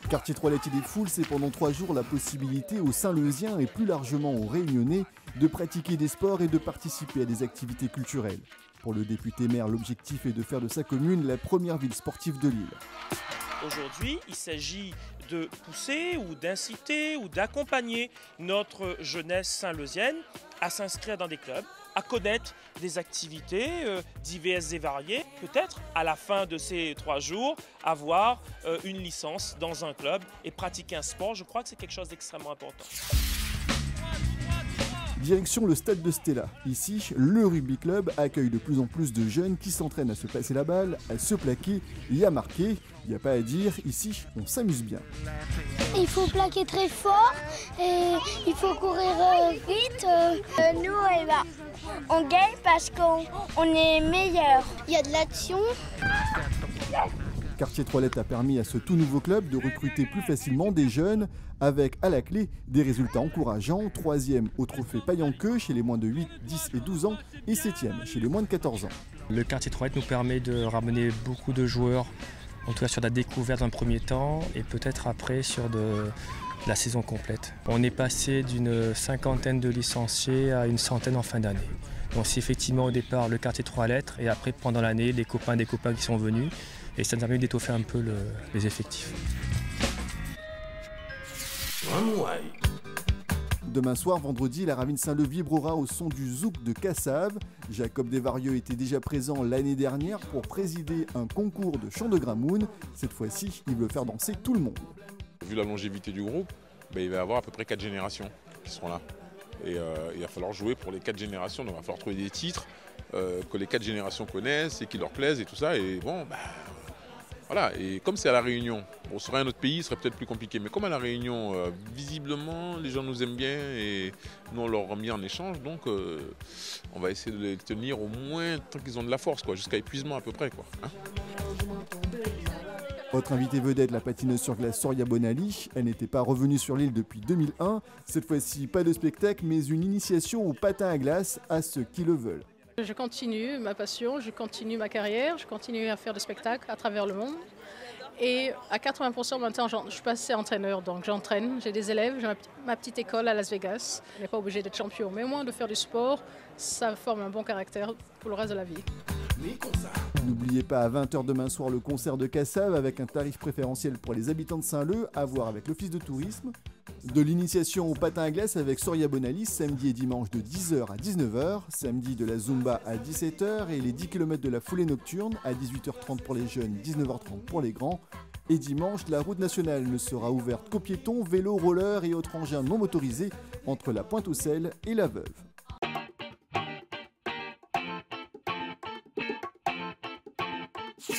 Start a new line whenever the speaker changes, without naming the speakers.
Quartier Trois-Lettres des Foules, c'est pendant 3 jours la possibilité aux Saint-Leusiens et plus largement aux Réunionnais de pratiquer des sports et de participer à des activités culturelles. Pour le député maire, l'objectif est de faire de sa commune la première ville sportive de l'île.
Aujourd'hui, il s'agit de pousser ou d'inciter ou d'accompagner notre jeunesse saint-leusienne à s'inscrire dans des clubs, à connaître des activités diverses et variées. Peut-être à la fin de ces 3 jours, avoir une licence dans un club et pratiquer un sport. Je crois que c'est quelque chose d'extrêmement important.
Direction le stade de Stella. Ici, le rugby club accueille de plus en plus de jeunes qui s'entraînent à se passer la balle, à se plaquer et à marquer. Il n'y a pas à dire, ici, on s'amuse bien.
Il faut plaquer très fort et il faut courir vite. Nous, on gagne parce qu'on est meilleurs. Il y a de l'action.
Quartier Trois-Lettres a permis à ce tout nouveau club de recruter plus facilement des jeunes avec à la clé des résultats encourageants, 3e au trophée Payanqueux chez les moins de 8, 10 et 12 ans et 7e chez les moins de 14 ans.
Le quartier Trois-Lettres nous permet de ramener beaucoup de joueurs, en tout cas sur la découverte dans le premier temps et peut-être après sur de la saison complète. On est passé d'une 50aine de licenciés à une centaine en fin d'année. Donc c'est effectivement au départ le quartier Trois-Lettres et après pendant l'année des copains qui sont venus. Et ça nous a permis d'étoffer un peu les effectifs.
Demain soir, vendredi, la Ravine Saint-Leu vibrera au son du zouk de Cassave. Jacob Desvarieux était déjà présent l'année dernière pour présider un concours de chant de Gramoun. Cette fois-ci, il veut faire danser tout le monde.
Vu la longévité du groupe, il va y avoir à peu près 4 générations qui seront là. Et il va falloir jouer pour les 4 générations, donc il va falloir trouver des titres que les 4 générations connaissent et qui leur plaisent et tout ça. Et bon, voilà, et comme c'est à La Réunion, on serait un autre pays, ce serait peut-être plus compliqué. Mais comme à La Réunion, visiblement, les gens nous aiment bien et nous on leur remet en échange. Donc on va essayer de les tenir au moins tant qu'ils ont de la force, jusqu'à épuisement à peu près.
Autre invité vedette, la patineuse sur glace Soria Bonali. Elle n'était pas revenue sur l'île depuis 2001. Cette fois-ci, pas de spectacle, mais une initiation au patin à glace à ceux qui le veulent.
Je continue ma passion, je continue ma carrière, je continue à faire des spectacles à travers le monde. Et à 80% maintenant, je suis passée entraîneur, donc j'entraîne, j'ai des élèves, j'ai ma petite école à Las Vegas. On n'est pas obligé d'être champion, mais au moins de faire du sport, ça forme un bon caractère pour le reste de la vie.
N'oubliez pas à 20 h demain soir le concert de Cassave avec un tarif préférentiel pour les habitants de Saint-Leu à voir avec l'Office de tourisme. De l'initiation au patin à glace avec Soria Bonali samedi et dimanche de 10 h à 19 h, samedi de la Zumba à 17 h et les 10 km de la foulée nocturne à 18 h 30 pour les jeunes, 19 h 30 pour les grands. Et dimanche, la route nationale ne sera ouverte qu'aux piétons, vélos, rollers et autres engins non motorisés entre la Pointe-aux-Celles et la Veuve.
You